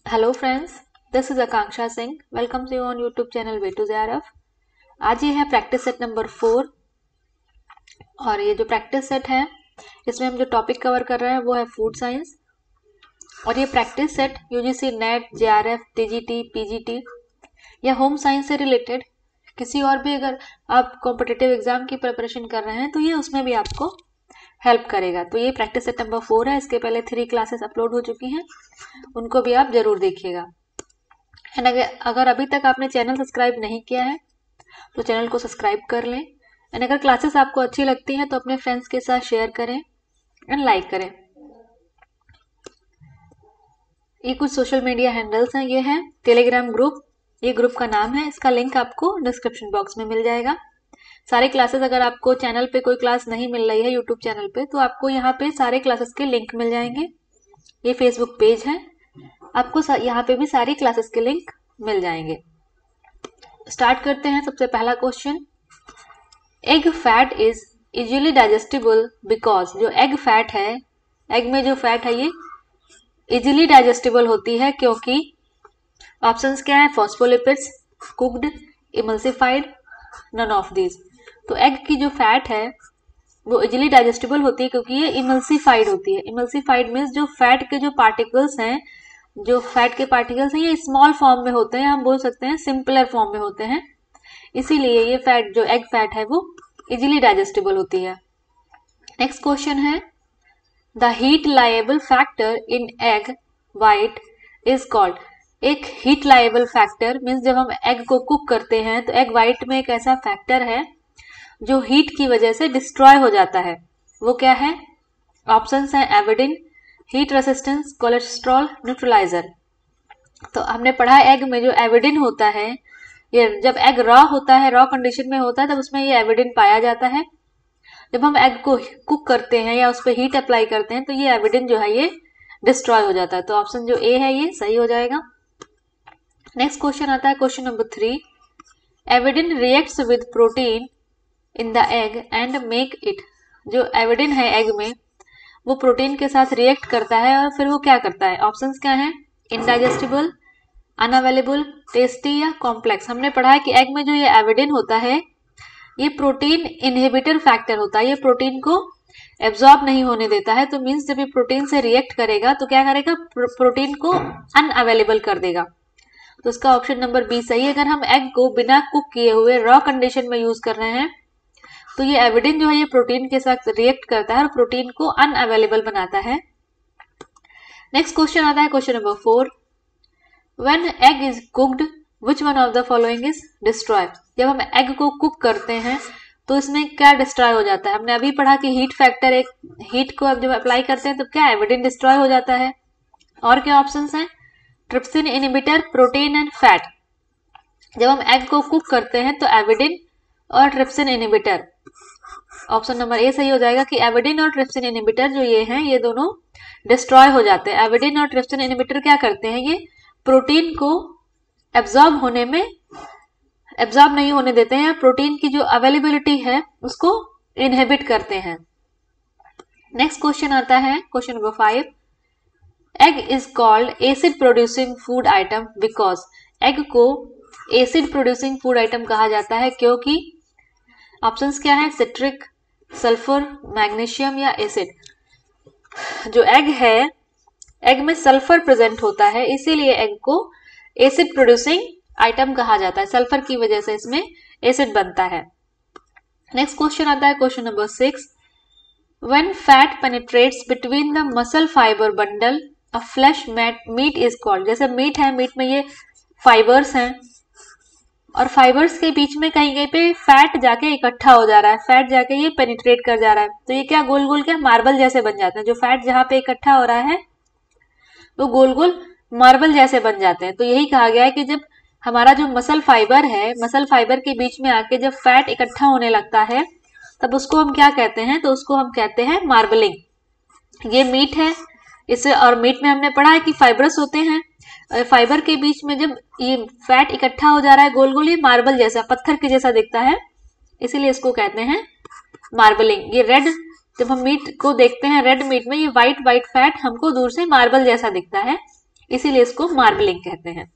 Hello friends, this is Akanksha Singh. Welcome to you on YouTube channel way to JRF. आज ये है practice set number 4 और ये जो प्रैक्टिस सेट है इसमें हम जो टॉपिक कवर कर रहे हैं वो है फूड साइंस। और ये practice set UGC net, JRF, TGT, PGT या होम साइंस से रिलेटेड किसी और भी अगर आप कॉम्पिटिटिव एग्जाम की प्रिपरेशन कर रहे हैं तो ये उसमें भी आपको हेल्प करेगा। तो ये प्रैक्टिस सेट नंबर 4 है। इसके पहले 3 क्लासेस अपलोड हो चुकी हैं, उनको भी आप जरूर देखिएगा। एंड अगर अभी तक आपने चैनल सब्सक्राइब नहीं किया है तो चैनल को सब्सक्राइब कर लें। एंड अगर क्लासेस आपको अच्छी लगती हैं तो अपने फ्रेंड्स के साथ शेयर करें एंड लाइक करें। ये कुछ सोशल मीडिया हैंडल्स हैं। ये है टेलीग्राम ग्रुप, ये ग्रुप का नाम है। इसका लिंक आपको डिस्क्रिप्शन बॉक्स में मिल जाएगा। सारे क्लासेस, अगर आपको चैनल पे कोई क्लास नहीं मिल रही है यूट्यूब चैनल पे, तो आपको यहाँ पे सारे क्लासेस के लिंक मिल जाएंगे। ये फेसबुक पेज है, आपको यहाँ पे भी सारी क्लासेस के लिंक मिल जाएंगे। स्टार्ट करते हैं। सबसे पहला question, egg fat is easily digestible because, जो एग फैट है, एग में जो फैट है ये इजीली डाइजेस्टिबल होती है क्योंकि ऑप्शंस क्या है? Phospholipids, cooked, emulsified, none of these. तो एग की जो फैट है वो इजीली डाइजेस्टिबल होती है क्योंकि ये इमल्सिफाइड होती है। इमल्सिफाइड मीन्स जो फैट के जो पार्टिकल्स हैं, जो फैट के पार्टिकल्स हैं ये स्मॉल फॉर्म में होते हैं, हम बोल सकते हैं सिंपलर फॉर्म में होते हैं, इसीलिए ये फैट जो एग फैट है वो इजीली डाइजेस्टिबल होती है। नेक्स्ट क्वेश्चन है, the heat liable factor in egg white is called. एक हीट लायबल फैक्टर मीन्स जब हम एग को कुक करते हैं तो एग वाइट में एक ऐसा फैक्टर है जो हीट की वजह से डिस्ट्रॉय हो जाता है, वो क्या है? ऑप्शंस हैं avidin, heat resistance, cholesterol, neutraliser. तो हमने पढ़ा है एग में जो एविडिन होता है, ये जब एग रॉ होता है, रॉ कंडीशन में होता है, तब उसमें ये एविडिन पाया जाता है। जब हम एग को कुक करते हैं या उस पर हीट अप्लाई करते हैं तो ये एविडिन जो है ये डिस्ट्रॉय हो जाता है। तो ऑप्शन जो ए है ये सही हो जाएगा। नेक्स्ट क्वेश्चन आता है question number 3, avidin reacts with protein in the egg and make it. जो एविडिन है एग में वो प्रोटीन के साथ रिएक्ट करता है और फिर वो क्या करता है? ऑप्शंस क्या है? इनडाइजेस्टिबल, अनअवेलेबल, टेस्टी या कॉम्प्लेक्स। हमने पढ़ा है कि एग में जो ये एविडिन होता है ये प्रोटीन इनहिबिटर फैक्टर होता है, ये प्रोटीन को एब्जॉर्ब नहीं होने देता है। तो मीन्स जब ये प्रोटीन से रिएक्ट करेगा तो क्या करेगा? प्रोटीन को अनअवेलेबल कर देगा। तो इसका ऑप्शन नंबर बी सही है। अगर हम एग को बिना कुक किए हुए रॉ कंडीशन में यूज कर रहे हैं तो ये एविडिन जो है ये प्रोटीन के साथ रिएक्ट करता है और प्रोटीन को अनअवेलेबल बनाता है। नेक्स्ट क्वेश्चन आता है question number 4, when egg is cooked which one of the following is destroy. जब हम एग को कुक करते हैं तो इसमें क्या डिस्ट्रॉय हो जाता है? हमने अभी पढ़ा कि हीट फैक्टर, एक हीट को अब जब अप्लाई करते हैं तो क्या एविडिन डिस्ट्रॉय हो जाता है। और क्या ऑप्शंस हैं? Trypsin inhibitor, protein and fat. जब हम एग को कुक करते हैं तो एविडिन और trypsin inhibitor, option number A सही हो जाएगा कि एविडिन और ट्रिप्सिन इनहिबिटर जो ये हैं ये दोनों डिस्ट्रॉय हो जाते हैं। एविडिन और ट्रिप्सिन इनहिबिटर क्या करते हैं? ये प्रोटीन को एब्जॉर्ब नहीं होने देते हैं, प्रोटीन की जो अवेलेबिलिटी है उसको इनहिबिट करते हैं। नेक्स्ट क्वेश्चन आता है question number 5, egg is called acid producing food item because. Egg को एसिड प्रोड्यूसिंग फूड आइटम कहा जाता है क्योंकि ऑप्शंस क्या है? सिट्रिक, सल्फर, मैग्नीशियम या एसिड। जो एग है, एग में सल्फर प्रेजेंट होता है, इसीलिए एग को एसिड प्रोड्यूसिंग आइटम कहा जाता है। सल्फर की वजह से इसमें एसिड बनता है। नेक्स्ट क्वेश्चन आता है question number 6, when fat penetrates between the muscle fibre bundle a flesh meat is called. जैसे मीट है, मीट में ये फाइबर्स हैं और फाइबर्स के बीच में कहीं कहीं पे फैट जाके इकट्ठा हो जा रहा है, फैट जाके ये पेनिट्रेट कर जा रहा है, तो ये क्या गोल गोल क्या मार्बल जैसे बन जाते हैं। जो फैट जहां पे इकट्ठा हो रहा है वो गोल गोल मार्बल जैसे बन जाते हैं। तो यही कहा गया है कि जब हमारा जो मसल फाइबर है, मसल फाइबर के बीच में आके जब फैट इकट्ठा होने लगता है तब उसको हम क्या कहते हैं? तो उसको हम कहते हैं मार्बलिंग। ये मीट है, इसे और मीट में हमने पढ़ा है कि फाइबरस होते हैं, फाइबर के बीच में जब ये फैट इकट्ठा हो जा रहा है गोल गोल, ये मार्बल जैसा, पत्थर के जैसा दिखता है, इसीलिए इसको कहते हैं मार्बलिंग। ये रेड, जब हम मीट को देखते हैं रेड मीट में, ये व्हाइट व्हाइट फैट हमको दूर से मार्बल जैसा दिखता है, इसीलिए इसको मार्बलिंग कहते हैं।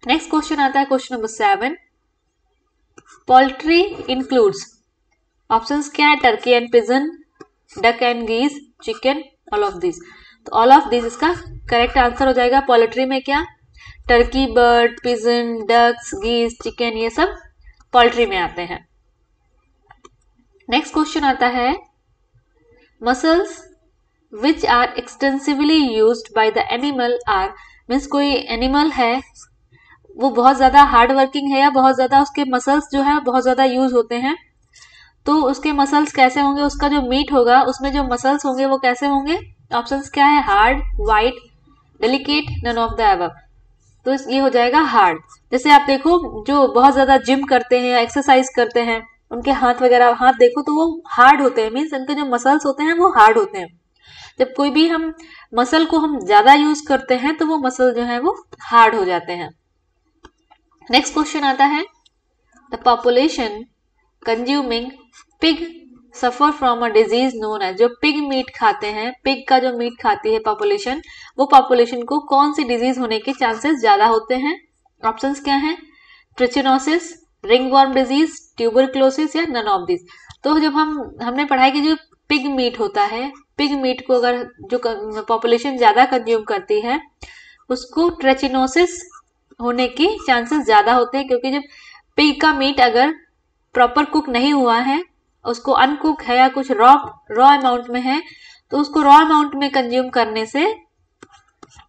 नेक्स्ट क्वेश्चन आता है question number 7, poultry includes, options क्या है, turkey and pigeon, duck and geese, chicken, all of this. तो ऑल ऑफ दिस इसका करेक्ट आंसर हो जाएगा। पोल्ट्री में क्या, turkey bird, pigeon, ducks, geese, chicken, ये सब पोल्ट्री में आते हैं। नेक्स्ट क्वेश्चन आता है, muscles which are extensively used by the animal are, means कोई एनिमल है वो बहुत ज्यादा हार्ड वर्किंग है या बहुत ज्यादा उसके मसल्स जो है बहुत ज्यादा यूज होते हैं, तो उसके मसल्स कैसे होंगे, उसका जो मीट होगा उसमें जो मसल्स होंगे वो कैसे होंगे। ऑप्शंस क्या है, hard, white, delicate, none of the above. तो ये हो जाएगा हार्ड। जैसे आप देखो जो बहुत ज्यादा जिम करते हैं या एक्सरसाइज करते हैं, उनके हाथ वगैरह हाथ देखो तो वो हार्ड होते हैं, मीन्स उनके जो मसल्स होते हैं वो हार्ड होते हैं। जब कोई भी हम मसल को हम ज्यादा यूज करते हैं तो वो मसल जो है वो हार्ड हो जाते हैं। नेक्स्ट क्वेश्चन आता है, the population consuming pig suffer from a disease known as, जो पिग मीट खाते हैं, पिग का जो मीट खाती है पॉपुलेशन, वो पॉपुलेशन को कौन सी डिजीज होने के चांसेस ज्यादा होते हैं। ऑप्शंस क्या हैं, ट्रिचिनोसिस, रिंगवॉर्म डिजीज, ट्यूबरक्लोसिस या नन ऑफ दिस। तो जब हमने पढ़ाई कि जो पिग मीट होता है, पिग मीट को अगर जो पॉपुलेशन ज्यादा कंज्यूम करती है उसको ट्रिचिनोसिस होने की चांसेस ज्यादा होते हैं, क्योंकि जब पिग का मीट अगर प्रॉपर कुक नहीं हुआ है, उसको अनकुक है या कुछ रॉ अमाउंट में है, तो उसको रॉ अमाउंट में कंज्यूम करने से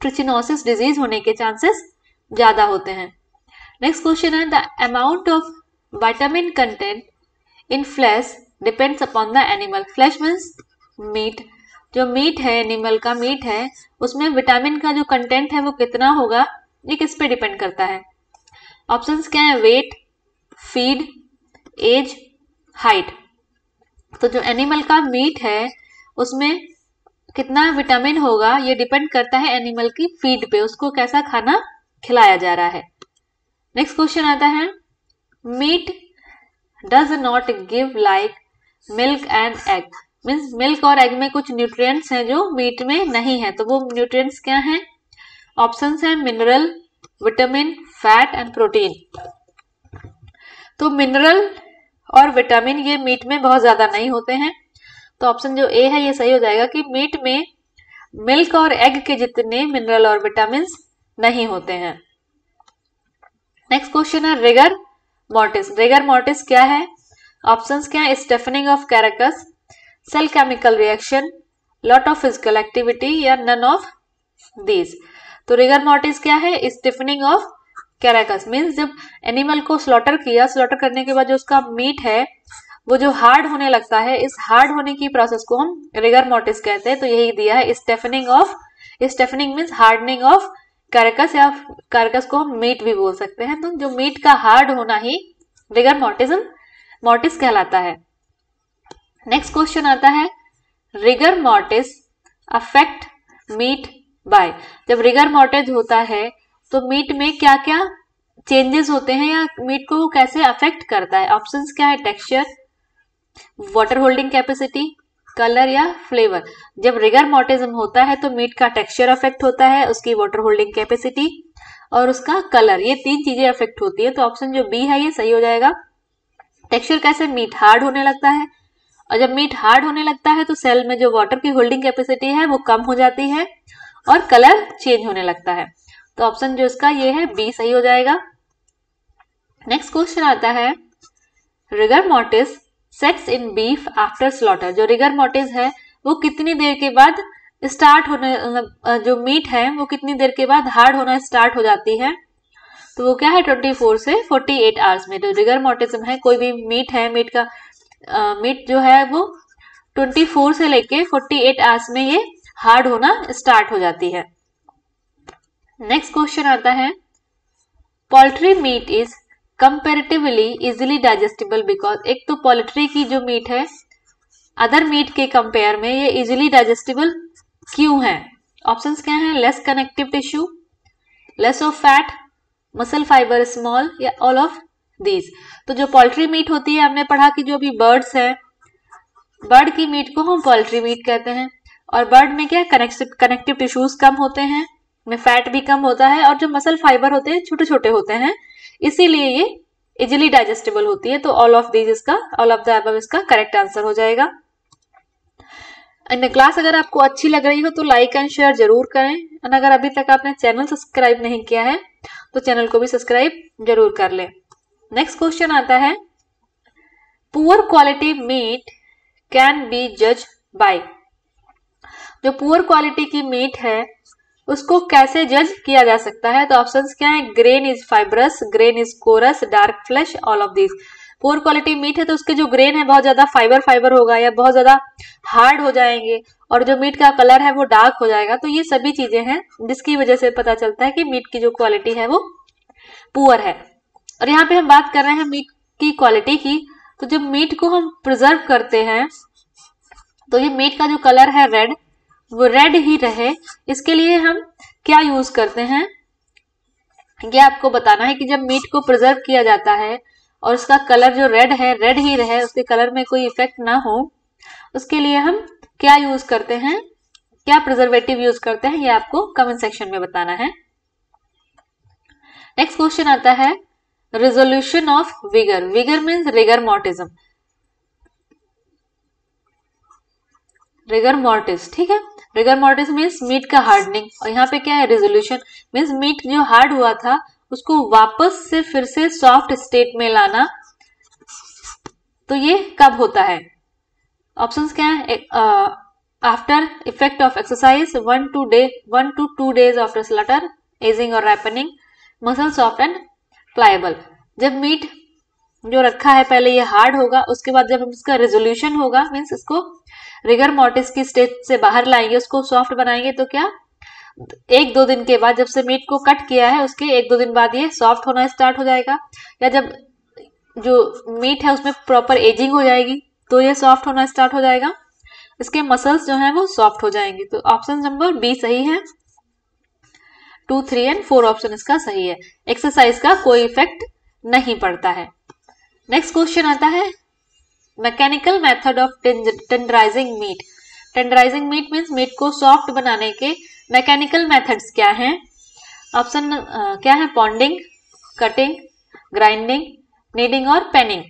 ट्रिचिनोसिस डिजीज होने के चांसेस ज्यादा होते हैं। नेक्स्ट क्वेश्चन है, the amount of vitamin content in flesh depends upon the animal. Flesh means meat, जो मीट है एनिमल का मीट है उसमें विटामिन का जो कंटेंट है वो कितना होगा, ये किस पे डिपेंड करता है। ऑप्शंस क्या है, वेट, फीड, एज, हाइट। तो जो एनिमल का मीट है उसमें कितना विटामिन होगा ये डिपेंड करता है एनिमल की फीड पे, उसको कैसा खाना खिलाया जा रहा है। नेक्स्ट क्वेश्चन आता है, meat does not give like milk and egg, means milk और एग में कुछ न्यूट्रिएंट्स हैं जो मीट में नहीं है, तो वो न्यूट्रिएंट्स क्या हैं। ऑप्शंस हैं mineral, vitamin, fat and protein. तो मिनरल और विटामिन ये मीट में बहुत ज्यादा नहीं होते हैं, तो ऑप्शन जो ए है ये सही हो जाएगा कि मीट में मिल्क और एग के जितने मिनरल और विटामिन नहीं होते हैं। नेक्स्ट क्वेश्चन है, रिगर मोर्टिस। रिगर मोर्टिस क्या है। ऑप्शंस क्या है, stiffening of carcass, cell chemical reaction, lot of physical activity या नन ऑफ दीज। तो रिगर मोर्टिस क्या है, स्टिफनिंग ऑफ कैरेकस, मीन्स जब एनिमल को स्लॉटर किया, स्लॉटर करने के बाद जो उसका मीट है वो जो हार्ड होने लगता है, इस हार्ड होने की प्रोसेस को हम रिगर मोर्टिस कहते हैं। तो यही दिया है, स्टेफनिंग मीन्स हार्डनिंग ऑफ कैरेकस, या कैरेकस को हम मीट भी बोल सकते हैं। तो जो मीट का हार्ड होना ही रिगर मोर्टिस कहलाता है। नेक्स्ट क्वेश्चन आता है, rigor mortis affect meat by. जब रिगर मोर्टिस होता है तो मीट में क्या क्या चेंजेस होते हैं या मीट को कैसे अफेक्ट करता है। ऑप्शंस क्या है, texture, water holding capacity, colour या फ्लेवर। जब रिगर मोर्टिज्म होता है तो मीट का टेक्सचर अफेक्ट होता है, उसकी वाटर होल्डिंग कैपेसिटी और उसका कलर, ये तीन चीजें अफेक्ट होती है। तो ऑप्शन जो बी है ये सही हो जाएगा। टेक्सचर कैसे, मीट हार्ड होने लगता है, और जब मीट हार्ड होने लगता है तो सेल में जो वाटर की होल्डिंग कैपेसिटी है वो कम हो जाती है और कलर चेंज होने लगता है। तो ऑप्शन जो इसका ये है बी सही हो जाएगा। नेक्स्ट क्वेश्चन आता है, rigor mortis sets in beef after slaughter. जो रिगर मोर्टिस है वो कितनी देर के बाद स्टार्ट होने, जो मीट है वो कितनी देर के बाद हार्ड होना स्टार्ट हो जाती है। तो वो क्या है, 24 से 48 आवर्स में। तो रिगर मोर्टिज्म है, कोई भी मीट है, मीट जो है वो 24 से लेके 48 आवर्स में ये हार्ड होना स्टार्ट हो जाती है। नेक्स्ट क्वेश्चन आता है, poultry meet is comparatively easily digestible because. एक तो पोल्ट्री की जो मीट है अदर मीट के कंपेयर में ये इजिली डाइजेस्टिबल क्यों है। ऑप्शंस क्या है, less connective tissue, less of fat, muscle fibre small या ऑल ऑफ दीज। तो जो पोल्ट्री मीट होती है, हमने पढ़ा कि जो भी बर्ड्स है, बर्ड की मीट को हम पोल्ट्री मीट कहते हैं, और बर्ड में क्या कनेक्टिव टिश्यूज कम होते हैं, में फैट भी कम होता है और जो मसल फाइबर होते हैं छोटे छोटे होते हैं, इसीलिए ये इजिली डाइजेस्टेबल होती है। तो ऑल ऑफ द अबव इसका करेक्ट आंसर हो जाएगा। एंड क्लास अगर आपको अच्छी लग रही हो तो लाइक एंड शेयर जरूर करें, और अगर अभी तक आपने चैनल सब्सक्राइब नहीं किया है तो चैनल को भी सब्सक्राइब जरूर कर लें। नेक्स्ट क्वेश्चन आता है, poor quality meat can be जज बाय। जो पुअर क्वालिटी की मीट है उसको कैसे जज किया जा सकता है? तो ऑप्शंस क्या है, grain is fibrous, grain is coarse, dark flesh, all of this. Poor quality meat है तो उसके जो ग्रेन है बहुत ज्यादा फाइबर होगा या बहुत ज्यादा हार्ड हो जाएंगे, और जो मीट का कलर है वो डार्क हो जाएगा। तो ये सभी चीजें हैं जिसकी वजह से पता चलता है कि मीट की जो क्वालिटी है वो पुअर है। और यहाँ पे हम बात कर रहे हैं मीट की क्वालिटी की, तो जब मीट को हम प्रिजर्व करते हैं तो ये मीट का जो कलर है रेड, वो रेड ही रहे, इसके लिए हम क्या यूज करते हैं ये आपको बताना है कि जब मीट को प्रिजर्व किया जाता है और उसका कलर जो रेड है रेड ही रहे, उसके कलर में कोई इफेक्ट ना हो, उसके लिए हम क्या यूज करते हैं, क्या प्रिजर्वेटिव यूज करते हैं, ये आपको कमेंट सेक्शन में बताना है। नेक्स्ट क्वेश्चन आता है, resolution of rigor. Rigor means rigor mortis, rigor mortis, ठीक है। रिगर मॉर्टिस मीन्स मीट का हार्डनिंग, और यहाँ पे क्या है, रिजोल्यूशन मीन्स मीट जो हार्ड हुआ था उसको वापस से फिर से सॉफ्ट स्टेट में लाना। तो ये कब होता है? ऑप्शंस क्या है, after effect of exercise, 1 to 2 days after slaughter, ageing और ripening, muscle soft and pliable. जब मीट जो रखा है पहले ये हार्ड होगा, उसके बाद जब इसका रेजोल्यूशन होगा मीन्स इसको रिगर मॉर्टिस की स्टेज से बाहर लाएंगे, उसको सॉफ्ट बनाएंगे, तो क्या 1-2 दिन के बाद, जब से मीट को कट किया है उसके 1-2 दिन बाद ये सॉफ्ट होना स्टार्ट हो जाएगा, या जब जो मीट है उसमें प्रॉपर एजिंग हो जाएगी तो ये सॉफ्ट होना स्टार्ट हो जाएगा, इसके मसल्स जो है वो सॉफ्ट हो जाएंगे। तो ऑप्शन नंबर बी सही है, 2, 3 एंड 4 ऑप्शन इसका सही है। एक्सरसाइज का कोई इफेक्ट नहीं पड़ता है। नेक्स्ट क्वेश्चन आता है, mechanical method of tenderizing meat. Tenderizing meat means meat को सॉफ्ट बनाने के मैकेनिकल मेथड्स क्या हैं? ऑप्शन क्या है, पॉन्डिंग, कटिंग, ग्राइंडिंग, नीडिंग और पेनिंग।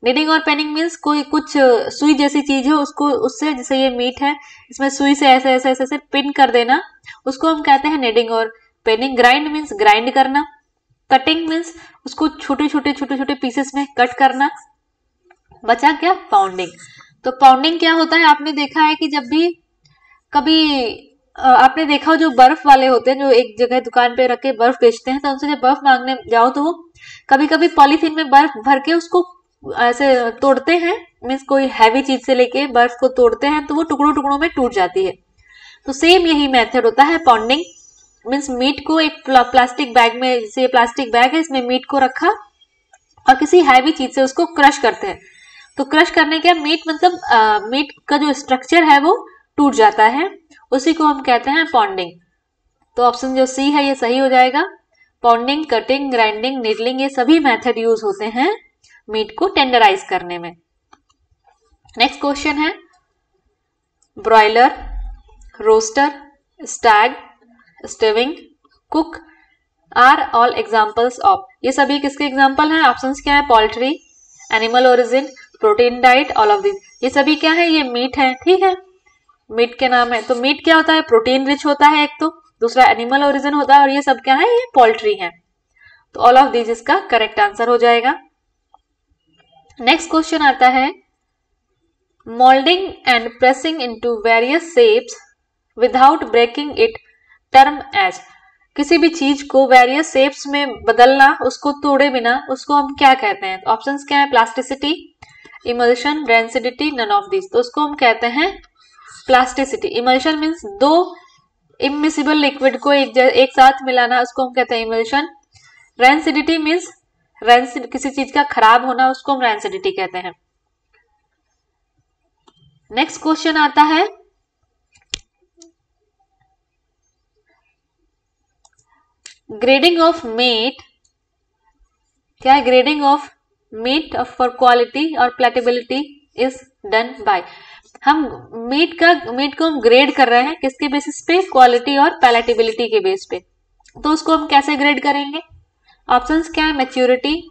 नीडिंग और पेनिंग मीन्स कोई कुछ सुई जैसी चीज है उसको, उससे जैसे ये मीट है इसमें सुई से ऐसे ऐसे ऐसे, ऐसे पिन कर देना, उसको हम कहते हैं नीडिंग और पेनिंग। ग्राइंड मीन्स ग्राइंड करना, कटिंग मीन्स उसको छोटे छोटे पीसेस में कट करना, बचा क्या, पाउंडिंग। तो पाउंडिंग क्या होता है, आपने देखा है कि जब भी कभी आपने देखा हो जो बर्फ वाले होते हैं जो एक जगह दुकान पे रख के बर्फ बेचते हैं, तो उनसे जब बर्फ मांगने जाओ तो वो कभी कभी पॉलीथीन में बर्फ भर के उसको ऐसे तोड़ते हैं, मीन्स कोई हैवी चीज से लेके बर्फ को तोड़ते हैं तो वो टुकड़ों टुकड़ों में टूट जाती है। तो सेम यही मेथड होता है पाउंडिंग, मीन्स मीट को एक प्लास्टिक बैग में, जैसे प्लास्टिक बैग है इसमें मीट को रखा और किसी हैवी चीज से उसको क्रश करते हैं। तो क्रश करने के मीट मतलब मीट का जो स्ट्रक्चर है वो टूट जाता है, उसी को हम कहते हैं पॉन्डिंग। तो ऑप्शन जो सी है ये सही हो जाएगा। पॉन्डिंग, कटिंग, ग्राइंडिंग, नीडलिंग, ये सभी मेथड यूज होते हैं मीट को टेंडराइज करने में। नेक्स्ट क्वेश्चन है, broiler, roaster, stag, stewing, cook are all examples of. ये सभी किसके एग्जाम्पल हैं? ऑप्शंस क्या है, poultry, animal origin, protein diet, all of this. ये सभी क्या है, ये मीट है, ठीक है, मीट के नाम है। तो मीट क्या होता है, प्रोटीन रिच होता है एक, तो दूसरा एनिमल ओरिजिन होता है, और ये सब क्या है, ये पोल्ट्री है। तो ऑल ऑफ दिस इसका करेक्ट आंसर हो जाएगा। नेक्स्ट क्वेश्चन आता है, moulding and pressing into various shapes without breaking it term as. किसी भी चीज को वेरियस शेप्स में बदलना, उसको तोड़े बिना, उसको हम क्या कहते हैं? ऑप्शंस क्या है, plasticity, emulsion, density, none of this. तो उसको हम कहते हैं प्लास्टिसिटी। इमल्शन मीन्स दो इमिसिबल लिक्विड को एक साथ मिलाना, उसको हम कहते हैं इमल्शन। रेंसिडिटी मीन्स किसी चीज का खराब होना, उसको हम रेंसिडिटी कहते हैं। नेक्स्ट क्वेश्चन आता है, ग्रेडिंग ऑफ मीट। क्या है grading of meat for quality और प्लेटेबिलिटी? Is done by. हम मीट को हम ग्रेड कर रहे हैं किसके बेसिस पे, क्वालिटी और पैलेटेबिलिटी के बेस पे। तो उसको हम कैसे ग्रेड करेंगे? ऑप्शंस क्या है? Maturity,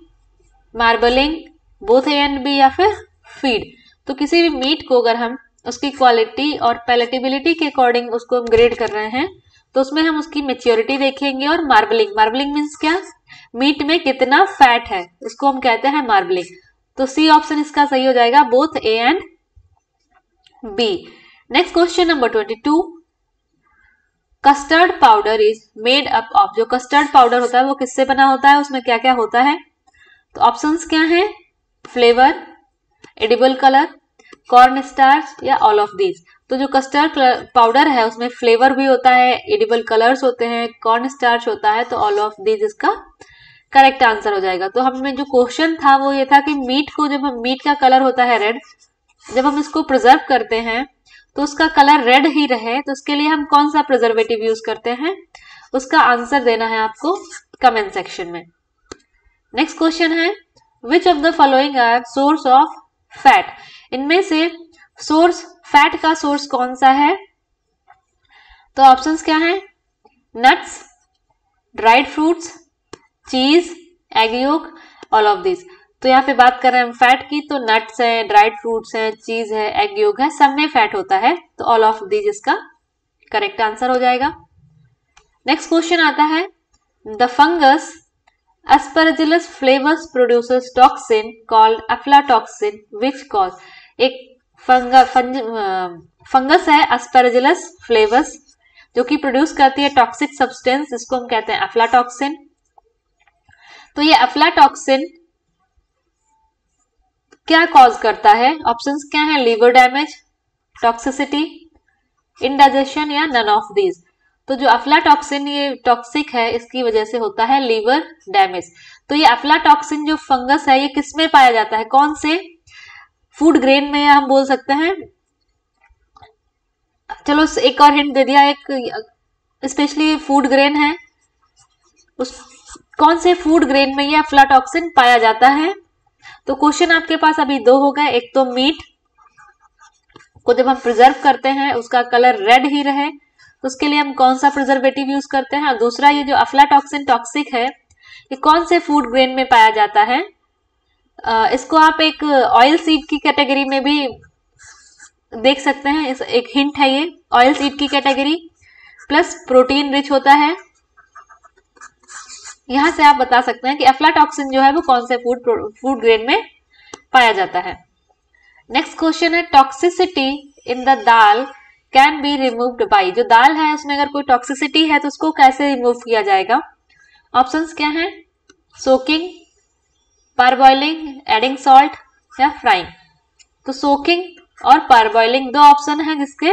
marbling, both A and B, या फिर फीड। तो किसी भी मीट को अगर हम उसकी क्वालिटी और पैलेटेबिलिटी के अकॉर्डिंग उसको हम ग्रेड कर रहे हैं तो उसमें हम उसकी मैच्योरिटी देखेंगे और मार्बलिंग मीन्स क्या, मीट में कितना फैट है, उसको हम कहते हैं मार्बलिंग। तो सी ऑप्शन इसका सही हो जाएगा, both A and B. Next question number 22, custard powder is made up of. जो कस्टर्ड पाउडर होता है वो किससे बना होता है, उसमें क्या क्या होता है? तो ऑप्शंस क्या है? Flavour, edible colour, corn starch, या ऑल ऑफ दीज। तो जो कस्टर्ड पाउडर है उसमें फ्लेवर भी होता है, एडिबल कलर्स होते हैं, कॉर्न स्टार्च होता है, तो ऑल ऑफ दीज इसका करेक्ट आंसर हो जाएगा। तो हमें जो क्वेश्चन था वो ये था कि मीट को, जब हम मीट का कलर होता है रेड, जब हम इसको प्रिजर्व करते हैं तो उसका कलर रेड ही रहे, तो उसके लिए हम कौन सा प्रिजर्वेटिव यूज करते हैं, उसका आंसर देना है आपको कमेंट सेक्शन में। नेक्स्ट क्वेश्चन है, which of the following are source of fat. इनमें से सोर्स, फैट का सोर्स कौन सा है? तो ऑप्शंस क्या है? नट्स, ड्राइड फ्रूट्स, चीज, egg yolk, all of this. तो यहाँ पे बात कर रहे हैं हम फैट की, तो नट्स है, ड्राइड फ्रूट्स है, चीज है, एग योक है, सब में फैट होता है, तो ऑल ऑफ दिस इसका करेक्ट आंसर हो जाएगा। नेक्स्ट क्वेश्चन आता है, the fungus Aspergillus flavus produces toxin called aflatoxin which cause। एक फंगस है Aspergillus flavus जो कि प्रोड्यूस करती है टॉक्सिक सब्सटेंस, जिसको हम कहते हैं अफ्लाटॉक्सिन। तो ये अफ्लाटॉक्सिन क्या कॉज करता है? ऑप्शंस क्या है? लीवर डैमेज, टॉक्सिसिटी, इंडाइजेशन, या नन ऑफ दीज। तो जो अफ्लाटॉक्सिन ये टॉक्सिक है, इसकी वजह से होता है लीवर डैमेज। तो ये अफ्लाटॉक्सिन जो फंगस है ये किस में पाया जाता है, कौन से फूड ग्रेन में, हम बोल सकते हैं। चलो एक और हिंट दे दिया, एक स्पेशली फूड ग्रेन है, उस कौन से फूड ग्रेन में ये अफ्लाटॉक्सिन पाया जाता है। तो क्वेश्चन आपके पास अभी दो हो गए, एक तो मीट को जब हम प्रिजर्व करते हैं उसका कलर रेड ही रहे तो उसके लिए हम कौन सा प्रिजर्वेटिव यूज करते हैं, और दूसरा ये जो अफ्लाटॉक्सिन टॉक्सिक है ये कौन से फूड ग्रेन में पाया जाता है। इसको आप एक ऑयल सीड की कैटेगरी में भी देख सकते हैं, एक हिंट है ये, ऑयल सीड की कैटेगरी, प्लस प्रोटीन रिच होता है। यहां से आप बता सकते हैं कि अफ्लाटॉक्सिन जो है वो कौन से फूड ग्रेन में पाया जाता है। नेक्स्ट क्वेश्चन है, toxicity in the dal can be removed by. जो दाल है उसमें अगर कोई टॉक्सिसिटी है तो उसको कैसे रिमूव किया जाएगा? ऑप्शंस क्या है? सोकिंग, पारबॉइलिंग, एडिंग सॉल्ट, या फ्राइंग। तो सोकिंग और पारबॉइलिंग दो ऑप्शन है जिसके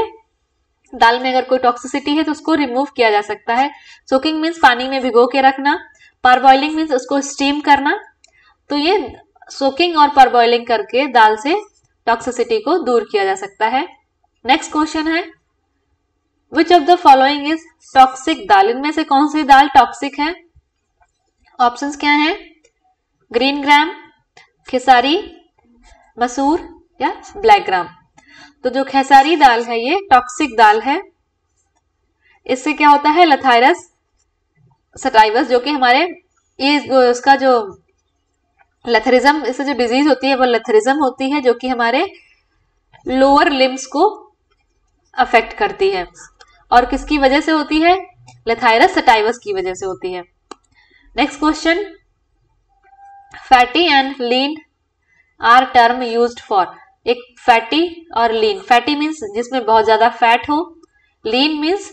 दाल में अगर कोई टॉक्सिसिटी है तो उसको रिमूव किया जा सकता है। सोकिंग मीन्स पानी में भिगो के रखना, पारबॉइलिंग मीन्स उसको स्टीम करना। तो ये सोकिंग और पारबॉइलिंग करके दाल से टॉक्सिसिटी को दूर किया जा सकता है। नेक्स्ट क्वेश्चन है, which of the following is toxic dal. इनमें से कौन सी दाल टॉक्सिक है? ऑप्शंस क्या है? ग्रीन ग्राम, खेसारी, मसूर, या ब्लैक ग्राम। तो जो खेसारी दाल है ये टॉक्सिक दाल है। इससे क्या होता है, लथाइरस सटाइवस, जो कि हमारे ये उसका जो लथरिज्म, इससे जो डिजीज होती है वो लथरिज्म होती है, जो कि हमारे लोअर लिम्स को अफेक्ट करती है। और किसकी वजह से होती है? लथाइरस सटाइवस की वजह से होती है। Next question, fatty and lean are term used for. एक फैटी और लीन, फैटी मीन्स जिसमें बहुत ज्यादा फैट हो, लीन मीन्स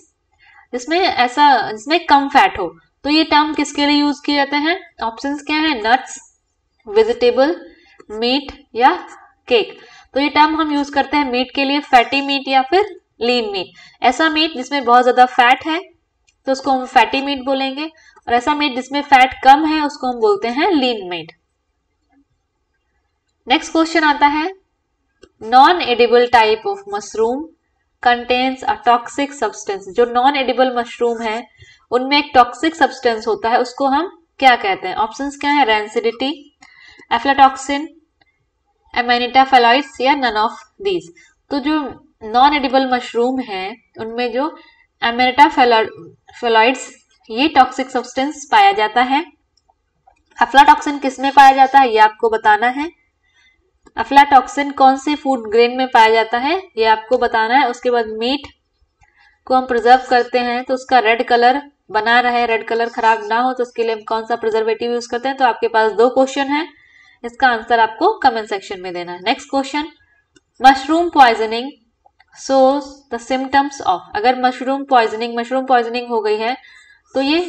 जिसमें कम फैट हो। तो ये टर्म किसके लिए यूज किए जाते हैं? ऑप्शंस क्या है? नट्स, वेजिटेबल, मीट, या केक। तो ये टर्म हम यूज करते हैं मीट के लिए, फैटी मीट या फिर लीन मीट। ऐसा मीट जिसमें बहुत ज्यादा फैट है तो उसको हम फैटी मीट बोलेंगे, और ऐसा मीट जिसमें फैट कम है उसको हम बोलते हैं लीन मीट। नेक्स्ट क्वेश्चन आता है, non edible type of mushroom contains a toxic substance. जो नॉन एडिबल मशरूम है उनमें एक टॉक्सिक सब्सटेंस होता है, उसको हम क्या कहते हैं? ऑप्शंस क्या है? रैंसिडिटी, एफ्लाटॉक्सिन, एमेनिटा फेलॉइड्स या नन ऑफ दीज। तो जो नॉन एडिबल मशरूम है उनमें जो एमेनिटा फेलॉइड्स ये टॉक्सिक सब्सटेंस पाया जाता है। अफ्लाटॉक्सिन किस में पाया जाता है ये आपको बताना है। अफ्लाटॉक्सिन कौन से फूड ग्रेन में पाया जाता है ये आपको बताना है। उसके बाद मीट को हम प्रिजर्व करते हैं तो उसका रेड कलर बना रहे, रेड कलर खराब ना हो, तो उसके लिए हम कौन सा प्रिजर्वेटिव यूज करते हैं। तो आपके पास 2 क्वेश्चन है, इसका आंसर आपको कमेंट सेक्शन में देना है। Next question, mushroom poisoning shows the symptoms of. अगर मशरूम पॉइजनिंग हो गई है तो ये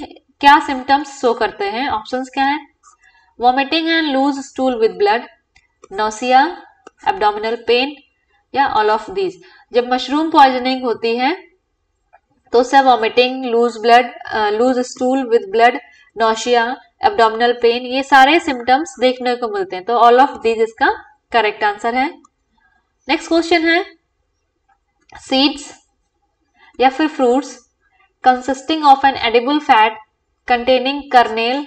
क्या सिम्टम्स शो करते हैं। ऑप्शंस क्या है, vomiting and loose stool with blood, nausea, abdominal pain या ऑल ऑफ दीज। जब मशरूम पॉइजनिंग होती है तो उससे vomiting, loose stool with blood, nausea, abdominal pain ये सारे सिम्टम्स देखने को मिलते हैं। तो ऑल ऑफ दीज इसका करेक्ट आंसर है। नेक्स्ट क्वेश्चन है, सीड्स या फिर fruits consisting of an edible fat containing kernel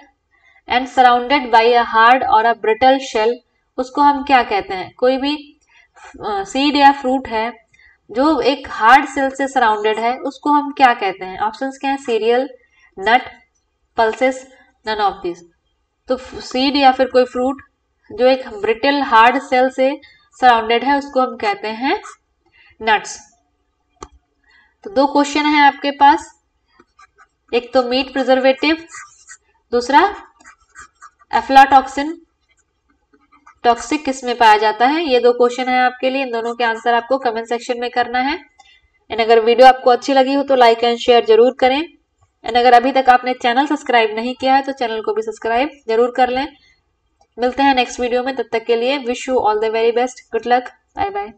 and surrounded by a hard और अ ब्रिटल शेल, उसको हम क्या कहते हैं। कोई भी सीड या फ्रूट है जो एक हार्ड सेल से सराउंडेड है उसको हम क्या कहते हैं। ऑप्शंस क्या है, cereal, nut, pulses, none of this. तो सीड या फिर कोई फ्रूट जो एक ब्रिटल हार्ड सेल से सराउंडेड है उसको हम कहते हैं नट्स। तो 2 क्वेश्चन है आपके पास, एक तो मीट प्रिजर्वेटिव, दूसरा एफ्लाटॉक्सिन टॉक्सिक किस में पाया जाता है। ये 2 क्वेश्चन है आपके लिए, इन दोनों के आंसर आपको कमेंट सेक्शन में करना है। एंड अगर वीडियो आपको अच्छी लगी हो तो लाइक एंड शेयर जरूर करें। एंड अगर अभी तक आपने चैनल सब्सक्राइब नहीं किया है तो चैनल को भी सब्सक्राइब जरूर कर लें। मिलते हैं नेक्स्ट वीडियो में, तब तक के लिए wish you all the very best, good luck, bye bye.